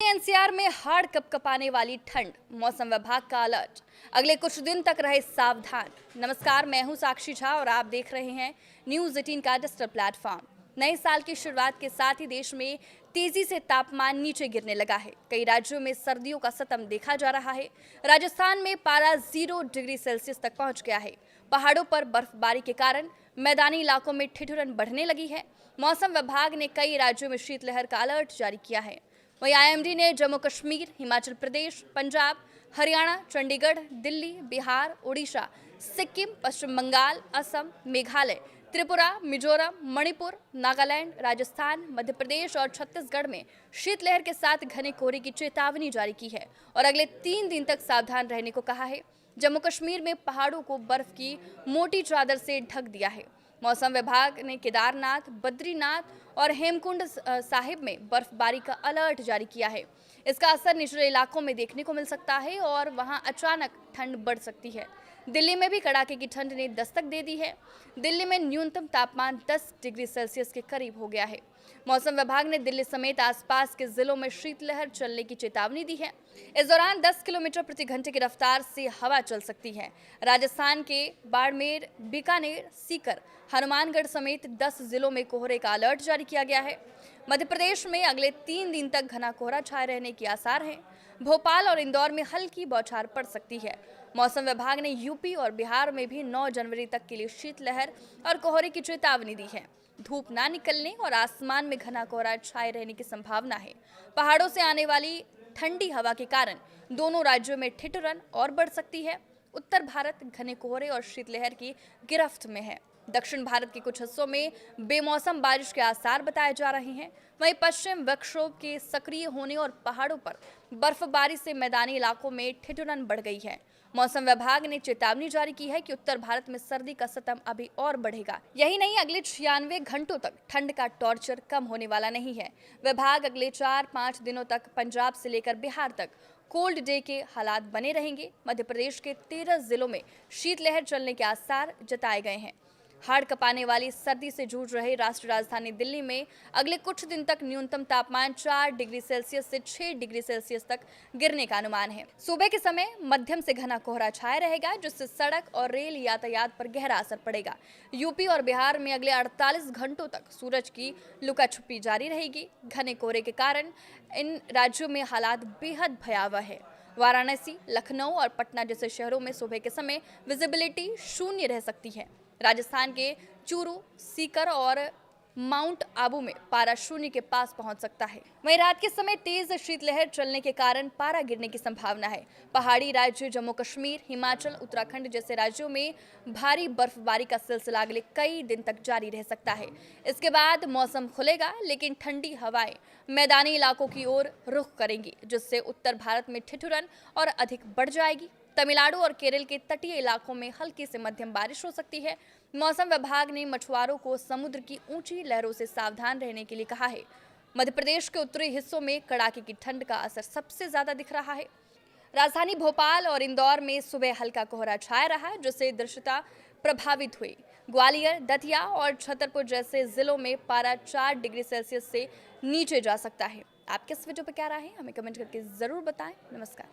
NCR में हाड़ कपकपाने वाली ठंड, मौसम विभाग का अलर्ट। अगले कुछ दिन तक रहे सावधान। नमस्कार, मैं हूं साक्षी झा और आप देख रहे हैं न्यूज़ 18 का डिजिटल प्लेटफॉर्म। नए साल की शुरुआत के साथ ही देश में तेजी से तापमान नीचे गिरने लगा है। कई राज्यों में सर्दियों का सतम देखा जा रहा है। राजस्थान में पारा 0 डिग्री सेल्सियस तक पहुंच गया है। पहाड़ों पर बर्फबारी के कारण मैदानी इलाकों में ठिठुरन बढ़ने लगी है। मौसम विभाग ने कई राज्यों में शीतलहर का अलर्ट जारी किया है। वहीं आईएमडी ने जम्मू कश्मीर, हिमाचल प्रदेश, पंजाब, हरियाणा, चंडीगढ़, दिल्ली, बिहार, उड़ीसा, सिक्किम, पश्चिम बंगाल, असम, मेघालय, त्रिपुरा, मिजोरम, मणिपुर, नागालैंड, राजस्थान, मध्य प्रदेश और छत्तीसगढ़ में शीतलहर के साथ घने कोहरे की चेतावनी जारी की है और अगले 3 दिन तक सावधान रहने को कहा है। जम्मू कश्मीर में पहाड़ों को बर्फ की मोटी चादर से ढक दिया है। मौसम विभाग ने केदारनाथ, बद्रीनाथ और हेमकुंड साहिब में बर्फबारी का अलर्ट जारी किया है। इसका असर निचले इलाकों में देखने को मिल सकता है और वहां अचानक ठंड बढ़ सकती है। दिल्ली में भी कड़ाके की ठंड ने दस्तक दे दी है। दिल्ली में न्यूनतम तापमान 10 डिग्री सेल्सियस के करीब हो गया है। मौसम विभाग ने दिल्ली समेत आसपास के जिलों में शीतलहर चलने की चेतावनी दी है। इस दौरान 10 किलोमीटर प्रति घंटे की रफ्तार से हवा चल सकती है। राजस्थान के बाड़मेर, बीकानेर, सीकर, हनुमानगढ़ समेत 10 जिलों में कोहरे का अलर्ट जारी किया गया है। मध्य प्रदेश में अगले 3 दिन तक घना कोहरा छाए रहने के आसार हैं। भोपाल और इंदौर में हल्की बौछार पड़ सकती है। मौसम विभाग ने यूपी और बिहार में भी 9 जनवरी तक के लिए शीतलहर और कोहरे की चेतावनी दी है। धूप ना निकलने और आसमान में घना कोहरा छाए रहने की संभावना है। पहाड़ों से आने वाली ठंडी हवा के कारण दोनों राज्यों में ठिठुरन और बढ़ सकती है। उत्तर भारत घने कोहरे और शीतलहर की गिरफ्त में है। दक्षिण भारत के कुछ हिस्सों में बेमौसम बारिश के आसार बताए जा रहे हैं। वहीं पश्चिम विक्षोभ के सक्रिय होने और पहाड़ों पर बर्फबारी से मैदानी इलाकों में ठिठुरन बढ़ गई है। मौसम विभाग ने चेतावनी जारी की है कि उत्तर भारत में सर्दी का सतम अभी और बढ़ेगा। यही नहीं, अगले 96 घंटों तक ठंड का टॉर्चर कम होने वाला नहीं है। विभाग अगले 4-5 दिनों तक पंजाब से लेकर बिहार तक कोल्ड डे के हालात बने रहेंगे। मध्य प्रदेश के 13 जिलों में शीतलहर चलने के आसार जताए गए हैं। हाड़ कपाने वाली सर्दी से जूझ रहे राष्ट्रीय राजधानी दिल्ली में अगले कुछ दिन तक न्यूनतम तापमान 4 डिग्री सेल्सियस से 6 डिग्री सेल्सियस तक गिरने का अनुमान है। सुबह के समय मध्यम से घना कोहरा छाया रहेगा, जिससे सड़क और रेल यातायात पर गहरा असर पड़ेगा। यूपी और बिहार में अगले 48 घंटों तक सूरज की लुका छुपी जारी रहेगी। घने कोहरे के कारण इन राज्यों में हालात बेहद भयावह है। वाराणसी, लखनऊ और पटना जैसे शहरों में सुबह के समय विजिबिलिटी 0 रह सकती है। राजस्थान के चूरू, सीकर और माउंट आबू में पारा 0 के पास पहुंच सकता है। वहीं रात के समय तेज शीतलहर चलने के कारण पारा गिरने की संभावना है। पहाड़ी राज्य जम्मू कश्मीर, हिमाचल, उत्तराखंड जैसे राज्यों में भारी बर्फबारी का सिलसिला अगले कई दिन तक जारी रह सकता है। इसके बाद मौसम खुलेगा, लेकिन ठंडी हवाएं मैदानी इलाकों की ओर रुख करेंगी, जिससे उत्तर भारत में ठिठुरन और अधिक बढ़ जाएगी। तमिलनाडु और केरल के तटीय इलाकों में हल्की से मध्यम बारिश हो सकती है। मौसम विभाग ने मछुआरों को समुद्र की ऊंची लहरों से सावधान रहने के लिए कहा है। मध्य प्रदेश के उत्तरी हिस्सों में कड़ाके की ठंड का असर सबसे ज्यादा दिख रहा है। राजधानी भोपाल और इंदौर में सुबह हल्का कोहरा छाया रहा, जिससे दृश्यता प्रभावित हुई। ग्वालियर, दतिया और छतरपुर जैसे जिलों में पारा 4 डिग्री सेल्सियस से नीचे जा सकता है। आप किस वजह पर क्या राय है, हमें कमेंट करके जरूर बताएं। नमस्कार।